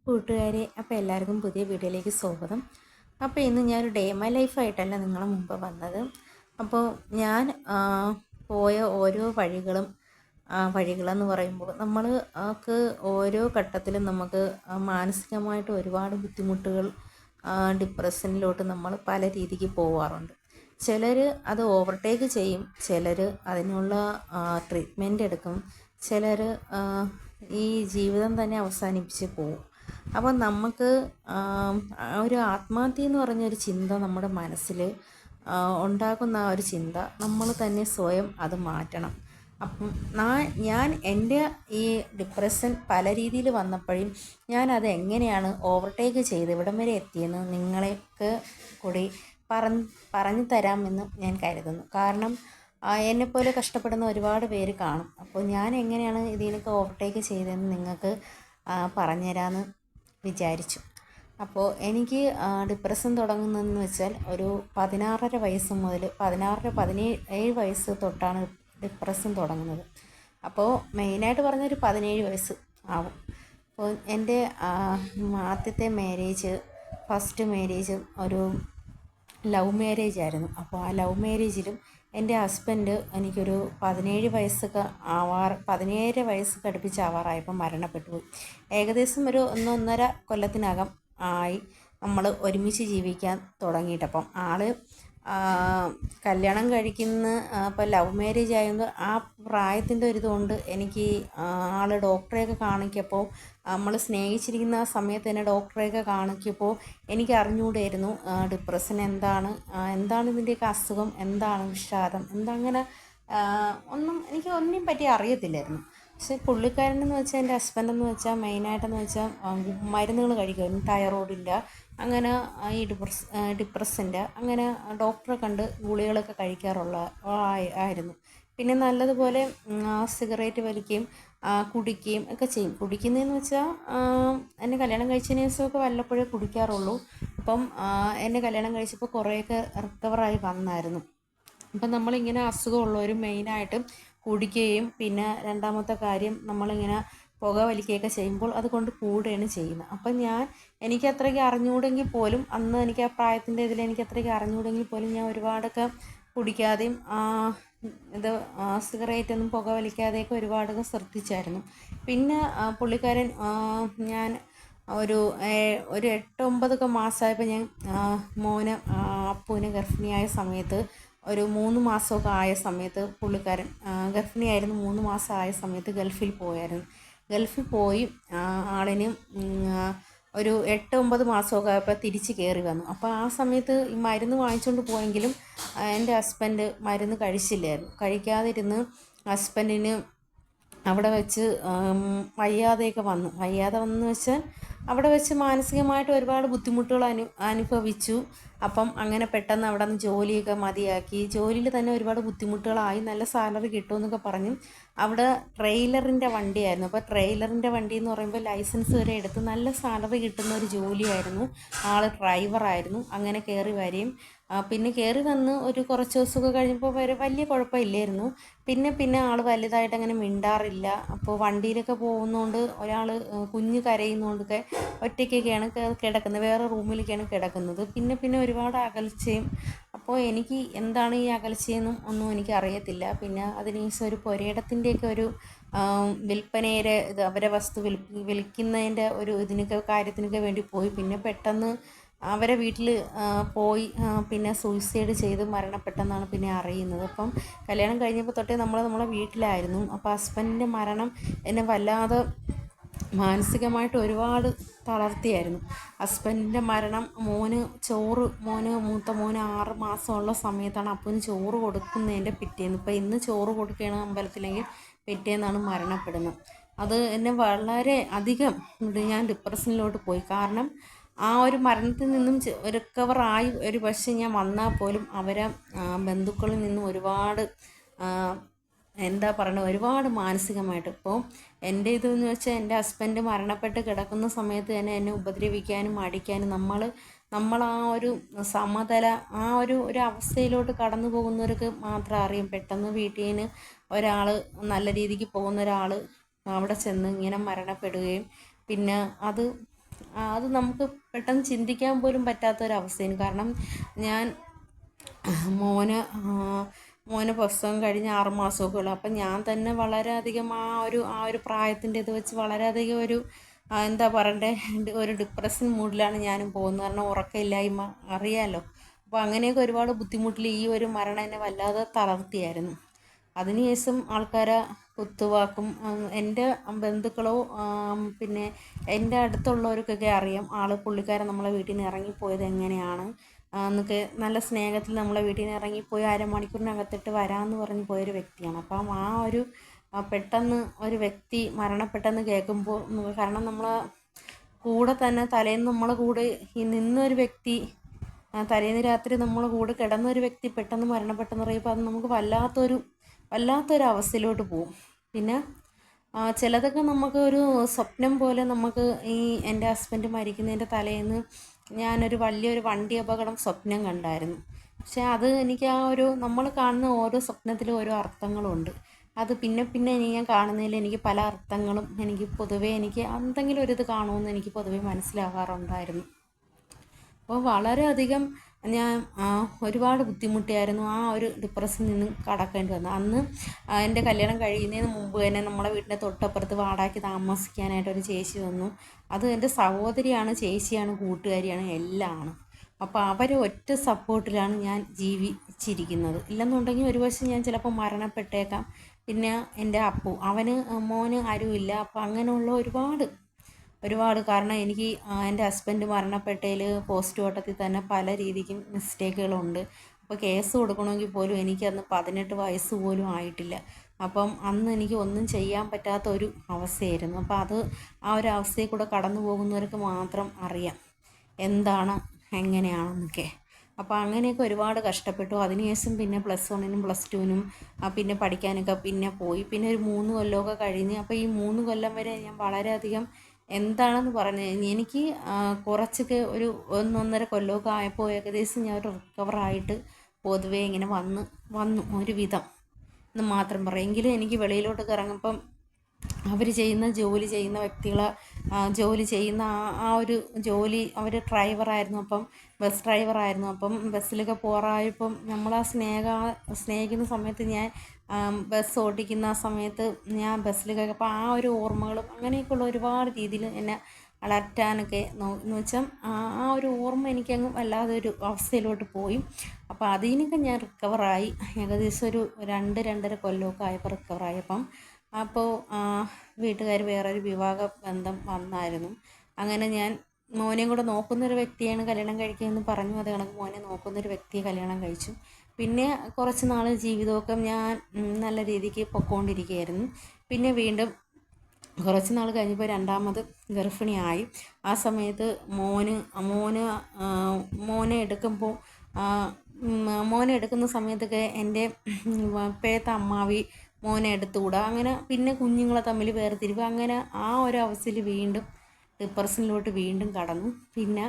കൂട്ടുകാരെ, അപ്പോൾ എല്ലാവർക്കും പുതിയ വീഡിയോയിലേക്ക് സ്വാഗതം. അപ്പോൾ ഇന്ന് ഞാനൊരു ഡേ മൈ ലൈഫായിട്ടല്ല നിങ്ങളുടെ മുമ്പ് വന്നത്. അപ്പോൾ ഞാൻ പോയ ഓരോ വഴികളെന്ന് പറയുമ്പോൾ നമ്മൾക്ക് ഓരോ ഘട്ടത്തിലും നമുക്ക് മാനസികമായിട്ട് ഒരുപാട് ബുദ്ധിമുട്ടുകൾ, ഡിപ്രഷനിലോട്ട് നമ്മൾ പല രീതിക്ക് പോവാറുണ്ട്. ചിലർ അത് ഓവർടേക്ക് ചെയ്യും, ചിലർ അതിനുള്ള ട്രീറ്റ്മെൻറ്റ് എടുക്കും, ചിലർ ഈ ജീവിതം തന്നെ അവസാനിപ്പിച്ച് പോവും. അപ്പോൾ നമുക്ക് ഒരു ആത്മഹത്യ എന്ന് പറഞ്ഞൊരു ചിന്ത നമ്മുടെ മനസ്സിൽ ഉണ്ടാക്കുന്ന ആ ഒരു ചിന്ത നമ്മൾ തന്നെ സ്വയം അത് മാറ്റണം. അപ്പം ഞാൻ എൻ്റെ ഈ ഡിപ്രഷൻ പല രീതിയിൽ വന്നപ്പോഴും ഞാനത് എങ്ങനെയാണ് ഓവർടേക്ക് ചെയ്ത് ഇവിടം വരെ എത്തിയെന്ന് നിങ്ങൾക്ക് കൂടി പറഞ്ഞു തരാമെന്ന് ഞാൻ കരുതുന്നു. കാരണം എന്നെപ്പോലെ കഷ്ടപ്പെടുന്ന ഒരുപാട് പേര് കാണും. അപ്പോൾ ഞാൻ എങ്ങനെയാണ് ഇതിനൊക്കെ ഓവർടേക്ക് ചെയ്തതെന്ന് നിങ്ങൾക്ക് പറഞ്ഞുതരാമെന്ന് വിചാരിച്ചു. അപ്പോൾ എനിക്ക് ഡിപ്രഷൻ തുടങ്ങുന്നതെന്ന് വെച്ചാൽ ഒരു 16.5 വയസ്സ് മുതൽ 17 വയസ്സ് തൊട്ടാണ് ഡിപ്രഷൻ തുടങ്ങുന്നത്. അപ്പോൾ മെയിനായിട്ട് പറഞ്ഞൊരു 17 വയസ്സ് ആവും. അപ്പോൾ എൻ്റെ ആദ്യത്തെ ഫസ്റ്റ് മാരേജ് ഒരു ലവ് മാരേജ് ആയിരുന്നു. അപ്പോൾ ആ ലവ് മാരേജിലും എൻ്റെ ഹസ്ബൻഡ് എനിക്കൊരു 17 വയസ്സൊക്കെ അടുപ്പിച്ച് ആവാറായപ്പോൾ മരണപ്പെട്ടു പോയി. ഏകദേശം ഒരു 1.5 കൊല്ലത്തിനകം ആയി നമ്മൾ ഒരുമിച്ച് ജീവിക്കാൻ തുടങ്ങിയിട്ടപ്പം കല്യാണം ഇപ്പോൾ ലവ് മാരേജ് ആയതുകൊണ്ട് ആ പ്രായത്തിൻ്റെ ഒരിതുകൊണ്ട് എനിക്ക് ഡോക്ടറെയൊക്കെ കാണിക്കപ്പോൾ നമ്മൾ സ്നേഹിച്ചിരിക്കുന്ന ആ സമയത്ത് തന്നെ ഡോക്ടറെയൊക്കെ കാണിക്കപ്പോൾ എനിക്ക് അറിഞ്ഞുകൂടായിരുന്നു ഡിപ്രഷൻ എന്താണ് ഇതിൻ്റെയൊക്കെ അസുഖം, എന്താണ് വിഷാദം, അങ്ങനെ ഒന്നിനെയും പറ്റി അറിയത്തില്ലായിരുന്നു. പക്ഷെ പുള്ളിക്കാരനെന്ന് വെച്ചാൽ എൻ്റെ ഹസ്ബൻഡെന്ന് വെച്ചാൽ മെയിനായിട്ടെന്ന് വെച്ചാൽ മരുന്നുകൾ കഴിക്കുമായിരുന്നു. തൈറോയിഡിൻ്റെ അങ്ങനെ ഈ ഡിപ്രഷൻ്റെ അങ്ങനെ ഡോക്ടറെ കണ്ട് ഗുളികളൊക്കെ ആയിരുന്നു. പിന്നെ നല്ലതുപോലെ സിഗരറ്റ് വലിക്കുകയും കുടിക്കുകയും ഒക്കെ ചെയ്യും. കുടിക്കുന്നതെന്ന് വെച്ചാൽ എന്നെ കല്യാണം കഴിച്ചതിന് ശേഷമൊക്കെ വല്ലപ്പോഴേ കുടിക്കാറുള്ളൂ. അപ്പം എന്നെ കല്യാണം കഴിച്ചപ്പോൾ കുറേയൊക്കെ റിക്കവറായി വന്നായിരുന്നു. അപ്പം നമ്മളിങ്ങനെ അസുഖമുള്ളവരും മെയിനായിട്ടും കുടിക്കുകയും പിന്നെ രണ്ടാമത്തെ കാര്യം നമ്മളിങ്ങനെ പുക വലിക്കുകയൊക്കെ ചെയ്യുമ്പോൾ അതുകൊണ്ട് കൂടുകയാണ് ചെയ്യുന്നത്. അപ്പം എനിക്ക് അത്രയ്ക്ക് അറിഞ്ഞുകൂടെങ്കിൽ പോലും അന്ന് എനിക്ക് ആ പ്രായത്തിൻ്റെ ഇതിൽ എനിക്ക് അത്രയ്ക്ക് അറിഞ്ഞുകൂടെങ്കിൽ പോലും ഞാൻ ഒരുപാടൊക്കെ കുടിക്കാതെയും സിഗരറ്റൊന്നും പുക വലിക്കാതെയൊക്കെ ഒരുപാടൊക്കെ ശ്രദ്ധിച്ചായിരുന്നു. പിന്നെ പുള്ളിക്കാരൻ ഞാൻ ഒരു 8-9 മാസമായപ്പോൾ ഞാൻ അപ്പുവിന് ഗർഭിണിയായ സമയത്ത് ഒരു 3 മാസമൊക്കെ ആയ സമയത്ത് പുള്ളിക്കാരൻ ഗർഭിണിയായിരുന്നു. 3 മാസം ആയ സമയത്ത് ഗൾഫിൽ പോയി ആളിന് ഒരു 8-9 മാസമൊക്കെ ആയപ്പോൾ തിരിച്ച് കയറി വന്നു. അപ്പോൾ ആ സമയത്ത് ഈ മരുന്ന് വാങ്ങിച്ചുകൊണ്ട് പോയെങ്കിലും എൻ്റെ ഹസ്ബൻഡ് മരുന്ന് കഴിക്കാതിരുന്ന് ഹസ്ബൻഡിന് അവിടെ വെച്ച് വയ്യാതെ വന്നെന്ന് വെച്ചാൽ അവിടെ വെച്ച് മാനസികമായിട്ട് ഒരുപാട് ബുദ്ധിമുട്ടുകൾ അനുഭവിച്ചു. അപ്പം അങ്ങനെ പെട്ടെന്ന് അവിടെ നിന്ന് ജോലിയൊക്കെ മതിയാക്കി. ജോലിയിൽ തന്നെ ഒരുപാട് ബുദ്ധിമുട്ടുകളായി. നല്ല സാലറി കിട്ടുമെന്നൊക്കെ പറഞ്ഞു. അവിടെ ട്രെയിലറിൻ്റെ വണ്ടിയായിരുന്നു. അപ്പോൾ ട്രെയിലറിൻ്റെ വണ്ടി എന്ന് പറയുമ്പോൾ ലൈസൻസ് വരെ എടുത്ത് നല്ല സാലറി കിട്ടുന്ന ഒരു ജോലിയായിരുന്നു. ആൾ ഡ്രൈവറായിരുന്നു. അങ്ങനെ കയറി വരികയും പിന്നെ കയറി വന്ന് ഒരു കുറച്ച് ദിവസമൊക്കെ കഴിഞ്ഞപ്പോൾ വലിയ കുഴപ്പമില്ലായിരുന്നു. പിന്നെ ആൾ വലുതായിട്ട് അങ്ങനെ മിണ്ടാറില്ല. അപ്പോൾ വണ്ടിയിലൊക്കെ പോകുന്നതുകൊണ്ട് കുഞ്ഞ് കരയുന്നതുകൊണ്ടൊക്കെ ഒറ്റയ്ക്കൊക്കെയാണ് കിടക്കുന്നത്, വേറെ റൂമിലൊക്കെയാണ് കിടക്കുന്നത്. പിന്നെ ഒരുപാട് അകൽച്ചയും. അപ്പോൾ എനിക്ക് എന്താണ് ഈ അകൽച്ചയെന്നും ഒന്നും എനിക്ക് അറിയത്തില്ല. പിന്നെ അതിനുശേഷം ഒരു പുരയിടത്തിൻ്റെയൊക്കെ ഒരു വിൽപ്പനയുടെ അവരെ വസ്തു വിൽക്കുന്നതിൻ്റെ ഒരു കാര്യത്തിനൊക്കെ വേണ്ടി പോയി. പിന്നെ പെട്ടെന്ന് അവരെ വീട്ടിൽ പോയി പിന്നെ സൂയിസൈഡ് ചെയ്ത് മരണപ്പെട്ടെന്നാണ് പിന്നെ അറിയുന്നത്. അപ്പം കല്യാണം കഴിഞ്ഞപ്പോൾ തൊട്ടേ നമ്മളെ വീട്ടിലായിരുന്നു. അപ്പോൾ ഹസ്ബൻഡിൻ്റെ മരണം എന്നെ വല്ലാതെ മാനസികമായിട്ട് ഒരുപാട് തളർത്തിയായിരുന്നു. ഹസ്ബൻഡിൻ്റെ മരണം മൂത്ത മോന് 6 മാസമുള്ള സമയത്താണ് അപ്പന് ചോറ് കൊടുക്കുന്നതിൻ്റെ പിറ്റേന്ന്. ഇപ്പോൾ ഇന്ന് ചോറ് കൊടുക്കുകയാണ് അമ്പലത്തിലെങ്കിൽ പിറ്റേന്നാണ് മരണപ്പെടുന്നത്. അത് എന്നെ വളരെ അധികം ഞാൻ ഡിപ്രഷനിലോട്ട് പോയി. കാരണം ആ ഒരു മരണത്തിൽ നിന്നും റിക്കവറായി പക്ഷേ ഞാൻ വന്നാൽ പോലും അവരെ ബന്ധുക്കളിൽ നിന്നും ഒരുപാട് ഒരുപാട് മാനസികമായിട്ട്. ഇപ്പോൾ എൻ്റെ ഇതെന്ന് വെച്ചാൽ എൻ്റെ ഹസ്ബൻഡ് മരണപ്പെട്ട് കിടക്കുന്ന സമയത്ത് തന്നെ എന്നെ ഉപദ്രവിക്കാനും അടിക്കാനും നമ്മൾ ആ ഒരു സമതല ഒരു അവസ്ഥയിലോട്ട് കടന്നു പോകുന്നവർക്ക് മാത്രം അറിയും. പെട്ടെന്ന് വീട്ടിൽ നിന്ന് നല്ല രീതിക്ക് പോകുന്ന ഒരാൾ അവിടെ ചെന്ന് ഇങ്ങനെ മരണപ്പെടുകയും പിന്നെ അത് അത് നമുക്ക് പെട്ടെന്ന് ചിന്തിക്കാൻ പോലും പറ്റാത്തൊരവസ്ഥയാണ്. കാരണം ഞാൻ മോന് പ്രസവം കഴിഞ്ഞ് 6 മാസമൊക്കെ ഉള്ളു. അപ്പം ഞാൻ തന്നെ വളരെയധികം ആ ഒരു പ്രായത്തിൻ്റെ ഇത് വെച്ച് വളരെയധികം എന്താ പറയണ്ടേ, ഒരു ഡിപ്രഷൻ മൂഡിലാണ് ഞാനും പോകുന്നത്. കാരണം ഉറക്കമില്ലായ്മ അറിയാമല്ലോ. അപ്പോൾ അങ്ങനെയൊക്കെ ഒരുപാട് ബുദ്ധിമുട്ടിൽ ഈ ഒരു മരണം എന്നെ വല്ലാതെ തളർത്തിയായിരുന്നു. അതിനുശേഷം ആൾക്കാരെ കുത്തുവാക്കും എൻ്റെ ബന്ധുക്കളോ പിന്നെ എൻ്റെ അടുത്തുള്ളവർക്കൊക്കെ അറിയാം പുള്ളിക്കാരൻ നമ്മളെ വീട്ടിൽ നിന്ന് ഇറങ്ങിപ്പോയത് എങ്ങനെയാണ് എന്നൊക്കെ. നല്ല സ്നേഹത്തിൽ നമ്മളെ വീട്ടിൽ നിന്ന് ഇറങ്ങിപ്പോയി അരമണിക്കൂറിനകത്തിട്ട് വരാമെന്ന് പറഞ്ഞ് പോയൊരു വ്യക്തിയാണ്. അപ്പം പെട്ടെന്ന് ഒരു വ്യക്തി മരണപ്പെട്ടെന്ന് കേൾക്കുമ്പോൾ, കാരണം നമ്മളെ കൂടെ തന്നെ തലേന്ന് നമ്മളെ കൂടെ ഈ നിന്നൊരു വ്യക്തി, തലേന്ന് രാത്രി നമ്മളെ കൂടെ കിടന്നൊരു വ്യക്തി പെട്ടെന്ന് മരണപ്പെട്ടെന്ന് പറയുമ്പോൾ അത് നമുക്ക് വല്ലാത്തൊരു അവസ്ഥയിലോട്ട് പോകും. പിന്നെ ചിലതൊക്കെ നമുക്ക് ഒരു സ്വപ്നം പോലെ നമുക്ക് എൻ്റെ ഹസ്ബൻഡ് മരിക്കുന്നതിൻ്റെ തലേന്ന് ഞാനൊരു വലിയൊരു വണ്ടി അപകടം സ്വപ്നം കണ്ടായിരുന്നു. പക്ഷേ അത് എനിക്ക് നമ്മൾ കാണുന്ന ഓരോ സ്വപ്നത്തിലും ഓരോ അർത്ഥങ്ങളുണ്ട്. അത് പിന്നെ ഞാൻ കാണുന്നതിൽ എനിക്ക് പല അർത്ഥങ്ങളും എനിക്ക് എന്തെങ്കിലും ഒരിത് കാണുമെന്ന് എനിക്ക് പൊതുവേ മനസ്സിലാകാറുണ്ടായിരുന്നു. അപ്പോൾ വളരെയധികം ഞാൻ ഒരുപാട് ബുദ്ധിമുട്ടിയായിരുന്നു ആ ഒരു ഡിപ്രഷനിൽ നിന്ന് കടക്കേണ്ടി വന്നു. അന്ന് എൻ്റെ കല്യാണം കഴിയുന്നതിന് മുമ്പ് തന്നെ നമ്മളെ വീടിൻ്റെ തൊട്ടപ്പുറത്ത് വാടകയ്ക്ക് താമസിക്കാനായിട്ടൊരു ചേച്ചി വന്നു. അത് എൻ്റെ സഹോദരിയാണ്, ചേച്ചിയാണ്, കൂട്ടുകാരിയാണ്, എല്ലാമാണ്. അപ്പോൾ അവരെ ഒറ്റ സപ്പോർട്ടിലാണ് ഞാൻ ജീവിച്ചിരിക്കുന്നത്. ഇല്ലെന്നുണ്ടെങ്കിൽ ഒരുപക്ഷെ ഞാൻ ചിലപ്പോൾ മരണപ്പെട്ടേക്കാം. പിന്നെ എൻ്റെ മോന് ആരുമില്ല. അപ്പോൾ അങ്ങനെയുള്ള ഒരുപാട് കാരണം എനിക്ക് എൻ്റെ ഹസ്ബൻഡ് മരണപ്പെട്ടതിൽ പോസ്റ്റ്മോർട്ടത്തിൽ തന്നെ പല രീതിക്കും മിസ്റ്റേക്കുകളുണ്ട്. അപ്പോൾ കേസ് കൊടുക്കണമെങ്കിൽ പോലും എനിക്കന്ന് 18 വയസ്സ് പോലും ആയിട്ടില്ല. അപ്പം അന്ന് എനിക്ക് ഒന്നും ചെയ്യാൻ പറ്റാത്ത ഒരു അവസ്ഥയായിരുന്നു. അപ്പോൾ ആ ഒരു അവസ്ഥയിൽ കൂടെ കടന്നു പോകുന്നവർക്ക് മാത്രം അറിയാം എന്താണ് എങ്ങനെയാണെന്നൊക്കെ. അപ്പോൾ അങ്ങനെയൊക്കെ ഒരുപാട് കഷ്ടപ്പെട്ടു. അതിനുശേഷം പിന്നെ +1-നും +2-നും പിന്നെ പഠിക്കാനൊക്കെ പിന്നെ പോയി. പിന്നെ ഒരു 3 കൊല്ലമൊക്കെ കഴിഞ്ഞ്, അപ്പോൾ ഈ 3 കൊല്ലം വരെ ഞാൻ വളരെയധികം എന്താണെന്ന് പറഞ്ഞു എനിക്ക് കുറച്ചൊക്കെ ഒരു 1-1.5 കൊല്ലമൊക്കെ ആയപ്പോൾ ഏകദേശം ഞാൻ ഒരു റിക്കവറായിട്ട് പൊതുവേ ഇങ്ങനെ വന്നു ഒരു വിധം എന്ന് മാത്രം പറയാം. എങ്കിലും എനിക്ക് വെളിയിലോട്ടൊക്കെ ഇറങ്ങുമ്പം അവർ ജോലി ചെയ്യുന്ന വ്യക്തികളെ ജോലി ചെയ്യുന്ന ആ ഒരു ജോലി, അവർ ഡ്രൈവറായിരുന്നു. അപ്പം ബസ് ഡ്രൈവറായിരുന്നു. അപ്പം ബസ്സിലൊക്കെ പോകാറായപ്പം നമ്മളാ സ്നേഹിക്കുന്ന സമയത്ത് ഞാൻ ബസ് ഓടിക്കുന്ന സമയത്ത് ഞാൻ ബസ്സിലൊക്കെ അപ്പോൾ ആ ഒരു ഓർമ്മകളും അങ്ങനെയൊക്കെയുള്ള ഒരുപാട് രീതിയിൽ എന്നെ അലട്ടാനൊക്കെ എന്ന് വെച്ചാൽ ആ ഒരു ഓർമ്മ എനിക്കങ്ങ് വല്ലാതെ ഒരു അവസ്ഥയിലോട്ട് പോയി. അപ്പോൾ അതിനൊക്കെ ഞാൻ റിക്കവറായി. ഏകദേശം ഒരു 2-2.5 കൊല്ലമൊക്കെ ആയപ്പോൾ റിക്കവറായപ്പം അപ്പോൾ വീട്ടുകാർ വേറൊരു വിവാഹ ബന്ധം വന്നായിരുന്നു. അങ്ങനെ ഞാൻ മോനെയും കൂടെ നോക്കുന്നൊരു വ്യക്തിയാണ് കല്യാണം കഴിക്കുകയെന്ന് പറഞ്ഞു. അത് കണക്ക് മോനെ നോക്കുന്നൊരു വ്യക്തിയെ കല്യാണം കഴിച്ചു. പിന്നെ കുറച്ച് നാൾ ജീവിതമൊക്കെ ഞാൻ നല്ല രീതിക്ക് പൊയ്ക്കൊണ്ടിരിക്കുകയായിരുന്നു. പിന്നെ വീണ്ടും കുറച്ച് നാൾ കഴിഞ്ഞപ്പോൾ രണ്ടാമത് ഗർഭിണിയായി. ആ സമയത്ത് മോനെ എടുക്കുന്ന സമയത്തൊക്കെ എൻ്റെ ഇപ്പോഴത്തെ അമ്മാവി മോനെ എടുത്തുകൂടാ, അങ്ങനെ പിന്നെ കുഞ്ഞുങ്ങളെ തമ്മിൽ വേർതിരിവ്, അങ്ങനെ ആ ഒരു അവസ്ഥയിൽ വീണ്ടും ഡിപ്രഷനിലോട്ട് വീണ്ടും കടന്നു. പിന്നെ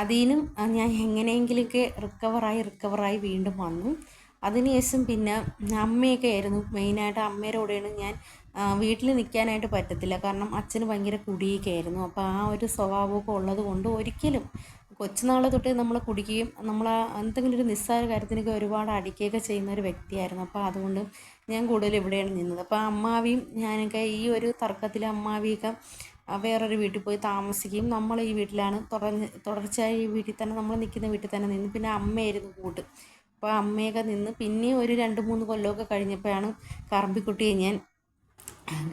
അതിനും ഞാൻ എങ്ങനെയെങ്കിലുമൊക്കെ റിക്കവറായി വീണ്ടും വന്നു. അതിനുശേഷം പിന്നെ അമ്മയൊക്കെ ആയിരുന്നു മെയിനായിട്ട്. അമ്മയുടെ കൂടെയാണ് ഞാൻ വീട്ടിൽ നിൽക്കാനായിട്ട് പറ്റത്തില്ല. കാരണം അച്ഛന് ഭയങ്കര കുടിയൊക്കെ ആയിരുന്നു. അപ്പോൾ ആ ഒരു സ്വഭാവമൊക്കെ ഉള്ളത് കൊണ്ട് ഒരിക്കലും കൊച്ചുനാളെ തൊട്ടേ നമ്മൾ കുടിക്കുകയും എന്തെങ്കിലും ഒരു നിസ്സാര കാര്യത്തിനൊക്കെ ഒരുപാട് അടിക്കുകയൊക്കെ ചെയ്യുന്ന ഒരു വ്യക്തിയായിരുന്നു. അപ്പോൾ അതുകൊണ്ട് ഞാൻ കൂടുതൽ ഇവിടെയാണ് നിന്നത്. അപ്പോൾ അമ്മാവിയും ഞാനൊക്കെ ഈ ഒരു തർക്കത്തിൽ അമ്മാവിയൊക്കെ വേറൊരു വീട്ടിൽ പോയി താമസിക്കുകയും നമ്മൾ ഈ വീട്ടിലാണ് തുടർച്ചയായി ഈ വീട്ടിൽ തന്നെ നമ്മൾ നിൽക്കുന്ന വീട്ടിൽ തന്നെ നിന്ന്. പിന്നെ അമ്മയായിരുന്നു കൂട്ട്. അപ്പോൾ അമ്മയൊക്കെ നിന്ന് പിന്നെ ഒരു 2-3 കൊല്ലമൊക്കെ കഴിഞ്ഞപ്പോഴാണ് കറമ്പിക്കുട്ടിയെ ഞാൻ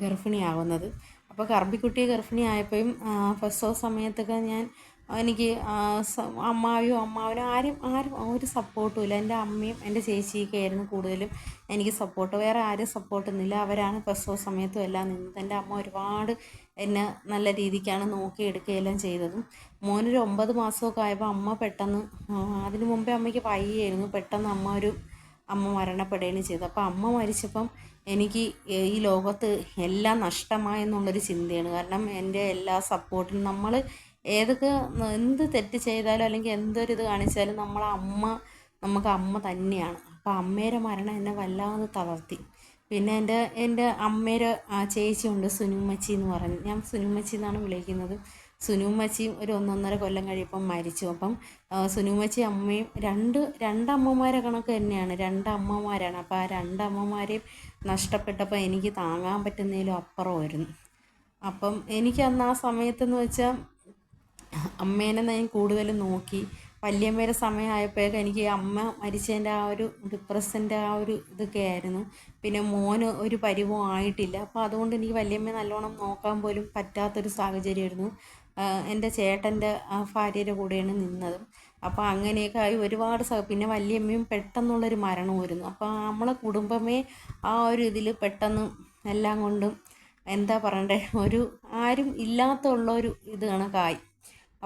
ഗർഭിണിയാവുന്നത്. അപ്പോൾ കറമ്പിക്കുട്ടിയെ ഗർഭിണിയായപ്പോഴും പ്രസവ സമയത്തൊക്കെ എനിക്ക് അമ്മാവനും ആരും ഒരു സപ്പോർട്ടും ഇല്ല. എൻ്റെ അമ്മയും എൻ്റെ ചേച്ചിയൊക്കെ ആയിരുന്നു കൂടുതലും എനിക്ക് സപ്പോർട്ട്. വേറെ ആരും സപ്പോർട്ടൊന്നുമില്ല. അവരാണ് പ്രസവ സമയത്തും എല്ലാം നിന്നത്. എൻ്റെ അമ്മ ഒരുപാട് എന്നെ നല്ല രീതിക്കാണ് നോക്കിയെടുക്കുകയെല്ലാം ചെയ്തതും. മോനൊരു 9 മാസമൊക്കെ ആയപ്പോൾ അമ്മ പെട്ടെന്ന്, അതിനു മുമ്പേ അമ്മയ്ക്ക് വയ്യായിരുന്നു, പെട്ടെന്ന് അമ്മ മരണപ്പെടുകയാണ് ചെയ്തത്. അപ്പോൾ അമ്മ മരിച്ചപ്പം എനിക്ക് ഈ ലോകത്ത് എല്ലാം നഷ്ടമായെന്നുള്ളൊരു ചിന്തയാണ്. കാരണം എൻ്റെ എല്ലാ സപ്പോർട്ടിനും എന്ത് തെറ്റ് ചെയ്താലും അല്ലെങ്കിൽ എന്തൊരിത് കാണിച്ചാലും നമുക്ക് അമ്മ തന്നെയാണ്. അപ്പോൾ അമ്മയുടെ മരണം എന്നെ വല്ലാതെ തളർത്തി. പിന്നെ എൻ്റെ അമ്മയുടെ ചേച്ചിയുണ്ട് സുനുമ്മച്ചി എന്ന് പറഞ്ഞ്, ഞാൻ സുനുമ്മച്ചി എന്നാണ് വിളിക്കുന്നത്. സുനുമ്മച്ചിയും ഒരു 1.5 കൊല്ലം കഴിയുമ്പം മരിച്ചു. അപ്പം സുനുമ്മച്ചി അമ്മയും രണ്ടമ്മമാരെ കണക്ക് തന്നെയാണ്, രണ്ടമ്മമാരാണ്. അപ്പോൾ ആ രണ്ടമ്മമാരെയും നഷ്ടപ്പെട്ടപ്പോൾ എനിക്ക് താങ്ങാൻ പറ്റുന്നതിലും അപ്പുറമായിരുന്നു. അപ്പം എനിക്ക് അന്ന് ആ സമയത്തെന്ന് വെച്ചാൽ അമ്മേനെ ഞാൻ കൂടുതലും നോക്കി. വല്യമ്മയുടെ സമയമായപ്പോഴേക്കും എനിക്ക് അമ്മ മരിച്ചതിൻ്റെ ആ ഒരു ഡിപ്രഷൻ്റെ ആ ഒരു ഇതൊക്കെ ആയിരുന്നു. പിന്നെ മോന് ഒരു പരിവം ആയിട്ടില്ല. അപ്പോൾ അതുകൊണ്ട് എനിക്ക് വല്യമ്മയെ നല്ലോണം നോക്കാൻ പോലും പറ്റാത്തൊരു സാഹചര്യമായിരുന്നു. എൻ്റെ ചേട്ടൻ്റെ ഭാര്യയുടെ കൂടെയാണ് നിന്നത്. അപ്പോൾ അങ്ങനെയൊക്കെ ആയി ഒരുപാട് പിന്നെ വല്യമ്മയും പെട്ടെന്നുള്ളൊരു മരണമായിരുന്നു. അപ്പോൾ നമ്മളെ കുടുംബമേ ആ ഒരു ഇതിൽ പെട്ടെന്ന് എല്ലാം കൊണ്ടും എന്താ പറയണ്ടേ, ആരും ഇല്ലാത്തുള്ളൊരു ഇത് കണക്കായി.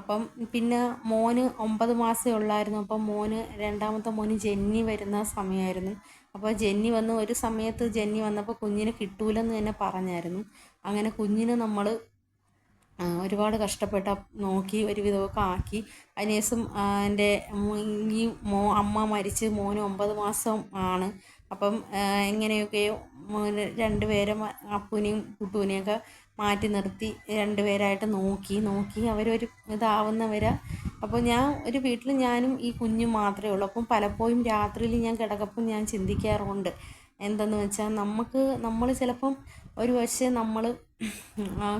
അപ്പം പിന്നെ മോന് 9 മാസമേ ഉള്ളായിരുന്നു. അപ്പം രണ്ടാമത്തെ മോന് ജെന്നി വരുന്ന സമയമായിരുന്നു. അപ്പോൾ ജെന്നി വന്ന് ഒരു സമയത്ത് ജെന്നി വന്നപ്പോൾ കുഞ്ഞിനെ കിട്ടൂലെന്ന് തന്നെ പറഞ്ഞായിരുന്നു. അങ്ങനെ കുഞ്ഞിനെ നമ്മൾ ഒരുപാട് കഷ്ടപ്പെട്ട് നോക്കി ഒരു വിധമൊക്കെ ആക്കി. അതിനുശേഷം എൻ്റെ ഈ അമ്മ മരിച്ച് മോന് 9 മാസം ആണ്. അപ്പം എങ്ങനെയൊക്കെയോ രണ്ടുപേരെ അപ്പൂനെയും കുട്ടൂനെയൊക്കെ മാറ്റി നിർത്തി രണ്ടുപേരായിട്ട് നോക്കി അവരൊരു ഇതാവുന്നവരെ. അപ്പോൾ ഞാൻ ഒരു വീട്ടിൽ ഞാനും ഈ കുഞ്ഞും മാത്രമേ ഉള്ളൂ. അപ്പം പലപ്പോഴും രാത്രിയിൽ ഞാൻ കിടക്കപ്പം ഞാൻ ചിന്തിക്കാറുണ്ട്, എന്തെന്ന് വെച്ചാൽ നമ്മൾ ചിലപ്പം ഒരു പക്ഷേ നമ്മൾ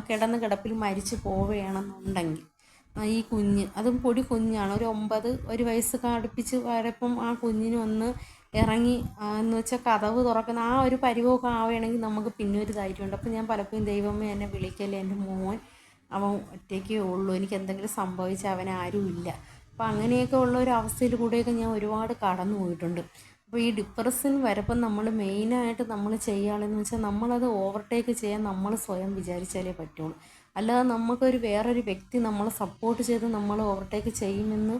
കിടന്ന കിടപ്പിൽ മരിച്ചു പോവുകയാണെന്നുണ്ടെങ്കിൽ ഈ കുഞ്ഞ്, അതും പൊടി കുഞ്ഞാണ്, ഒരു വയസ്സ് അടുപ്പിച്ച് വരപ്പം ആ കുഞ്ഞിന് ഒന്ന് ഇറങ്ങി എന്ന് വെച്ചാൽ കതവ് തുറക്കുന്ന ആ ഒരു പരിവമൊക്കെ ആവുകയാണെങ്കിൽ നമുക്ക് പിന്നെ ഒരു ധൈര്യമുണ്ട്. അപ്പോൾ ഞാൻ പലപ്പോഴും ദൈവമേ എന്നെ വിളിക്കല്ലേ, എൻ്റെ മോൻ അവൻ ഒറ്റയ്ക്കേ ഉള്ളൂ, എനിക്ക് എന്തെങ്കിലും സംഭവിച്ചാൽ അവൻ ആരും ഇല്ല. അപ്പോൾ അങ്ങനെയൊക്കെ ഉള്ള ഒരു അവസ്ഥയിൽ കൂടെയൊക്കെ ഞാൻ ഒരുപാട് കടന്നു പോയിട്ടുണ്ട്. അപ്പോൾ ഈ ഡിപ്രഷൻ വരപ്പം നമ്മൾ മെയിനായിട്ട് നമ്മൾ ചെയ്യുകയാണെന്ന് വെച്ചാൽ നമ്മളത് ഓവർടേക്ക് ചെയ്യാൻ നമ്മൾ സ്വയം വിചാരിച്ചാലേ പറ്റുള്ളൂ. അല്ലാതെ നമുക്കൊരു വേറൊരു വ്യക്തി നമ്മളെ സപ്പോർട്ട് ചെയ്ത് നമ്മൾ ഓവർടേക്ക് ചെയ്യുമെന്ന്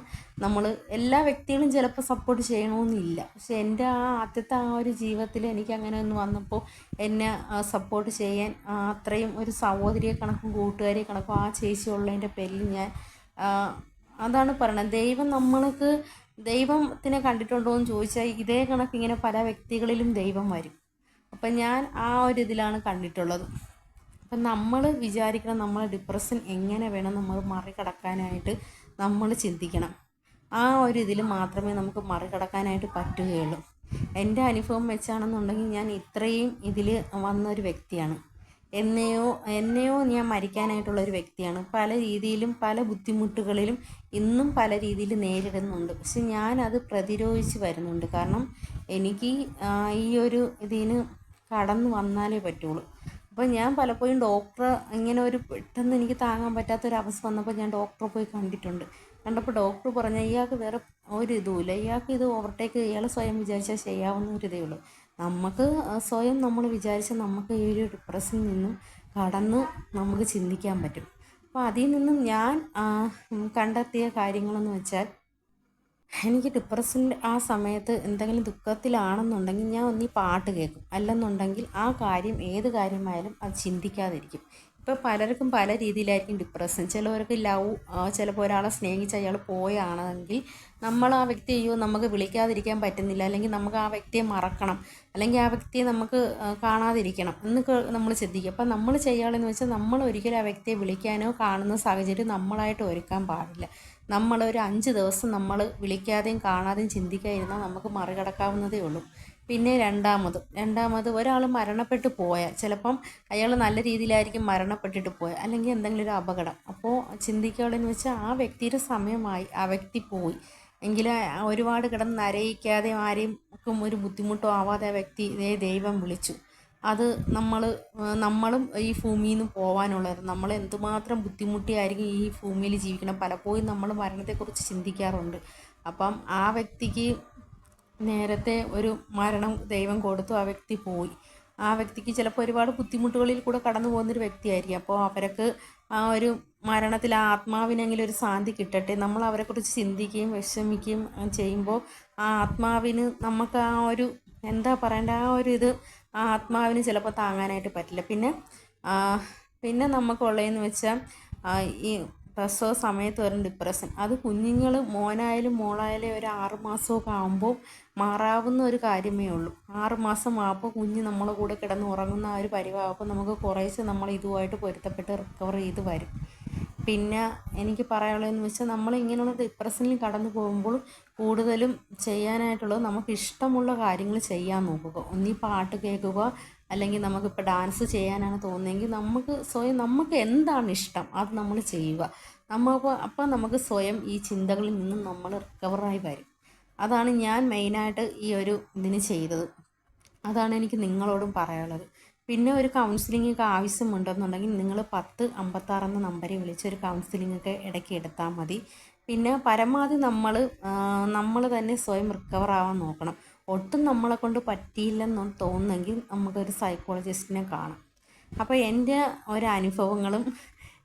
എല്ലാ വ്യക്തികളും ചിലപ്പോൾ സപ്പോർട്ട് ചെയ്യണമെന്നില്ല. പക്ഷെ എൻ്റെ ആദ്യത്തെ ആ ഒരു ജീവിതത്തിൽ എനിക്ക് അങ്ങനെ ഒന്ന് വന്നപ്പോൾ എന്നെ സപ്പോർട്ട് ചെയ്യാൻ അത്രയും ഒരു സഹോദരിയെ കണക്കും കൂട്ടുകാരിയെ കണക്കും ആ ചേച്ചി ഉള്ളതിൻ്റെ പേരിൽ ഞാൻ അതാണ് പറയണത്. ദൈവത്തിനെ കണ്ടിട്ടുണ്ടോ എന്ന് ചോദിച്ചാൽ ഇതേ കണക്ക് ഇങ്ങനെ പല വ്യക്തികളിലും ദൈവം വരും. അപ്പം ഞാൻ ആ ഒരു ഇതിലാണ് കണ്ടിട്ടുള്ളത്. അപ്പം നമ്മൾ വിചാരിക്കണം, നമ്മൾ ഡിപ്രഷൻ എങ്ങനെ വേണം നമ്മൾ മറികടക്കാനായിട്ട് നമ്മൾ ചിന്തിക്കണം. ആ ഒരു ഇതിൽ മാത്രമേ നമുക്ക് മറികടക്കാനായിട്ട് പറ്റുകയുള്ളൂ. എൻ്റെ അനുഭവം വെച്ചാണെന്നുണ്ടെങ്കിൽ ഞാൻ ഇത്രയും ഇതിൽ വന്നൊരു വ്യക്തിയാണ്. എന്നെയോ ഞാൻ മരിക്കാനായിട്ടുള്ളൊരു വ്യക്തിയാണ്. പല രീതിയിലും പല ബുദ്ധിമുട്ടുകളിലും ഇന്നും പല രീതിയിൽ നേരിടുന്നുണ്ട്. പക്ഷെ ഞാനത് പ്രതിരോധിച്ച് വരുന്നുണ്ട്. കാരണം എനിക്ക് ഈ ഒരു ഇതിന് കടന്നു വന്നാലേ പറ്റുള്ളൂ. അപ്പോൾ ഞാൻ പലപ്പോഴും ഇങ്ങനെ ഒരു പെട്ടെന്ന് എനിക്ക് താങ്ങാൻ പറ്റാത്തൊരവസ്ഥ വന്നപ്പോൾ ഞാൻ ഡോക്ടറെ പോയി കണ്ടപ്പോൾ ഡോക്ടർ പറഞ്ഞ ഇയാൾക്ക് വേറെ ഒരു ഇതുമില്ല, ഇയാൾക്ക് ഇത് ഓവർടേക്ക് ഇയാൾ സ്വയം വിചാരിച്ചാൽ ചെയ്യാവുന്ന ഒരു ഇതേ ഉള്ളൂ. നമുക്ക് സ്വയം നമ്മൾ വിചാരിച്ചാൽ നമുക്ക് ഈ ഒരു ഡിപ്രഷനിൽ നിന്നും കടന്ന് നമുക്ക് ചിന്തിക്കാൻ പറ്റും. അപ്പോൾ അതിൽ നിന്നും ഞാൻ കണ്ടെത്തിയ കാര്യങ്ങളെന്ന് വെച്ചാൽ, എനിക്ക് ഡിപ്രഷൻ്റെ ആ സമയത്ത് എന്തെങ്കിലും ദുഃഖത്തിലാണെന്നുണ്ടെങ്കിൽ ഞാൻ ഒന്നീ പാട്ട് കേൾക്കും, അല്ലെന്നുണ്ടെങ്കിൽ ആ കാര്യം ഏത് കാര്യമായാലും അത് ചിന്തിക്കാതിരിക്കും. ഇപ്പോൾ പലർക്കും പല രീതിയിലായിരിക്കും ഡിപ്രഷൻ. ചിലവർക്ക് ചിലപ്പോൾ ഒരാളെ സ്നേഹിച്ച് അയാൾ പോയാണെങ്കിൽ നമ്മൾ ആ വ്യക്തി നമുക്ക് വിളിക്കാതിരിക്കാൻ പറ്റുന്നില്ല, അല്ലെങ്കിൽ നമുക്ക് ആ വ്യക്തിയെ മറക്കണം, അല്ലെങ്കിൽ ആ വ്യക്തിയെ നമുക്ക് കാണാതിരിക്കണം എന്നൊക്കെ നമ്മൾ ചിന്തിക്കും. അപ്പം നമ്മൾ ചെയ്യാമെന്ന് വെച്ചാൽ നമ്മൾ ഒരിക്കലും ആ വ്യക്തിയെ വിളിക്കാനോ കാണുന്ന സാഹചര്യം നമ്മളായിട്ട് ഒരുക്കാൻ പാടില്ല. നമ്മളൊരു 5 ദിവസം നമ്മൾ വിളിക്കാതെയും കാണാതെയും ചിന്തിക്കാതിരുന്നാൽ നമുക്ക് മറികടക്കാവുന്നതേ ഉള്ളൂ. പിന്നെ രണ്ടാമത് ഒരാൾ മരണപ്പെട്ടു പോയാൽ ചിലപ്പം അയാൾ നല്ല രീതിയിലായിരിക്കും മരണപ്പെട്ടിട്ട് പോയത്, അല്ലെങ്കിൽ എന്തെങ്കിലും ഒരു അപകടം. അപ്പോൾ ചിന്തിക്കുകയെന്ന് വെച്ചാൽ ആ വ്യക്തിയുടെ സമയമായി, ആ വ്യക്തി പോയി എങ്കിൽ ഒരുപാട് കിടന്ന് നരയിക്കാതെ ആരെയും ഒരു ബുദ്ധിമുട്ടോ ആവാതെ ആ വ്യക്തി ദൈവം വിളിച്ചു. അത് നമ്മളും ഈ ഭൂമിയിൽ നിന്ന് പോകാനുള്ളായിരുന്നു. നമ്മൾ എന്തുമാത്രം ബുദ്ധിമുട്ടിയായിരിക്കും ഈ ഭൂമിയിൽ ജീവിക്കണം. പലപ്പോഴും നമ്മൾ മരണത്തെക്കുറിച്ച് ചിന്തിക്കാറുണ്ട്. അപ്പം ആ വ്യക്തിക്ക് നേരത്തെ ഒരു മരണം ദൈവം കൊടുത്തു, ആ വ്യക്തി പോയി. ആ വ്യക്തിക്ക് ചിലപ്പോൾ ഒരുപാട് ബുദ്ധിമുട്ടുകളിൽ കൂടെ കടന്നു പോകുന്നൊരു വ്യക്തിയായിരിക്കും. അപ്പോൾ അവർക്ക് ആ ഒരു മരണത്തിൽ ആ ആത്മാവിനെങ്കിലും ഒരു ശാന്തി കിട്ടട്ടെ. നമ്മൾ അവരെക്കുറിച്ച് ചിന്തിക്കുകയും വിഷമിക്കുകയും ചെയ്യുമ്പോൾ ആ ആത്മാവിന് നമുക്ക് ആ ഒരു എന്താ പറയേണ്ട ആ ഒരു ഇത് ആ ആത്മാവിന് ചിലപ്പോൾ താങ്ങാനായിട്ട് പറ്റില്ല. പിന്നെ നമുക്കുള്ളതെന്ന് വെച്ചാൽ ഈ പ്രസവ സമയത്ത് വരും ഡിപ്രഷൻ. അത് കുഞ്ഞുങ്ങൾ മോനായാലും മോളായാലും ഒരു 6 മാസമൊക്കെ ആകുമ്പോൾ മാറാവുന്ന ഒരു കാര്യമേ ഉള്ളൂ. 6 മാസം ആകുമ്പോൾ കുഞ്ഞ് നമ്മളെ കൂടെ കിടന്ന് ഉറങ്ങുന്ന ആ ഒരു പരിവാകുമ്പോൾ നമുക്ക് കുറേശ്ശെ നമ്മൾ ഇതുമായിട്ട് പൊരുത്തപ്പെട്ട് റിക്കവർ ചെയ്ത് വരും. പിന്നെ എനിക്ക് പറയാനുള്ളതെന്ന് വെച്ചാൽ നമ്മൾ ഇങ്ങനെയുള്ള ഡിപ്രഷനിൽ കടന്നു പോകുമ്പോൾ കൂടുതലും ചെയ്യാനായിട്ടുള്ളത് നമുക്ക് ഇഷ്ടമുള്ള കാര്യങ്ങൾ ചെയ്യാൻ നോക്കുക. ഒന്നീ പാട്ട് കേൾക്കുക, അല്ലെങ്കിൽ നമുക്കിപ്പോൾ ഡാൻസ് ചെയ്യാനാണ് തോന്നുന്നതെങ്കിൽ നമുക്ക് സ്വയം നമുക്ക് എന്താണ് ഇഷ്ടം അത് നമ്മൾ ചെയ്യുക. അപ്പം നമുക്ക് സ്വയം ഈ ചിന്തകളിൽ നിന്നും നമ്മൾ റിക്കവറായി വരും. അതാണ് ഞാൻ മെയിനായിട്ട് ഈ ഒരു ഇതിന് ചെയ്തത്. അതാണ് എനിക്ക് നിങ്ങളോടും പറയാനുള്ളത്. പിന്നെ ഒരു കൗൺസിലിംഗ് ഒക്കെ ആവശ്യമുണ്ടെന്നുണ്ടെങ്കിൽ നിങ്ങൾ 1056 എന്ന നമ്പറിൽ വിളിച്ച് ഒരു കൗൺസിലിംഗ് ഒക്കെ ഇടയ്ക്ക് എടുത്താൽ മതി. പിന്നെ പരമാവധി നമ്മൾ തന്നെ സ്വയം റിക്കവർ ആവാൻ നോക്കണം. ഒട്ടും നമ്മളെ കൊണ്ട് പറ്റിയില്ലെന്ന് തോന്നുന്നെങ്കിൽ നമുക്കൊരു സൈക്കോളജിസ്റ്റിനെ കാണാം. അപ്പോൾ എൻ്റെ ഒരനുഭവങ്ങളും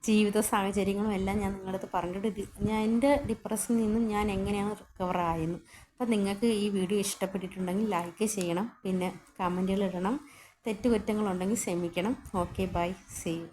ജീവിത സാഹചര്യങ്ങളും എല്ലാം ഞാൻ നിങ്ങളുടെ അടുത്ത് പറഞ്ഞിട്ട് ഞാൻ എൻ്റെ ഡിപ്രഷനിൽ നിന്നും ഞാൻ എങ്ങനെയാണ് റിക്കവർ ആയെന്ന്. അപ്പോൾ നിങ്ങൾക്ക് ഈ വീഡിയോ ഇഷ്ടപ്പെട്ടിട്ടുണ്ടെങ്കിൽ ലൈക്ക് ചെയ്യണം, പിന്നെ കമൻറ്റുകൾ ഇടണം, തെറ്റുകുറ്റങ്ങളുണ്ടെങ്കിൽ ക്ഷമിക്കണം. Okay, bye, see U.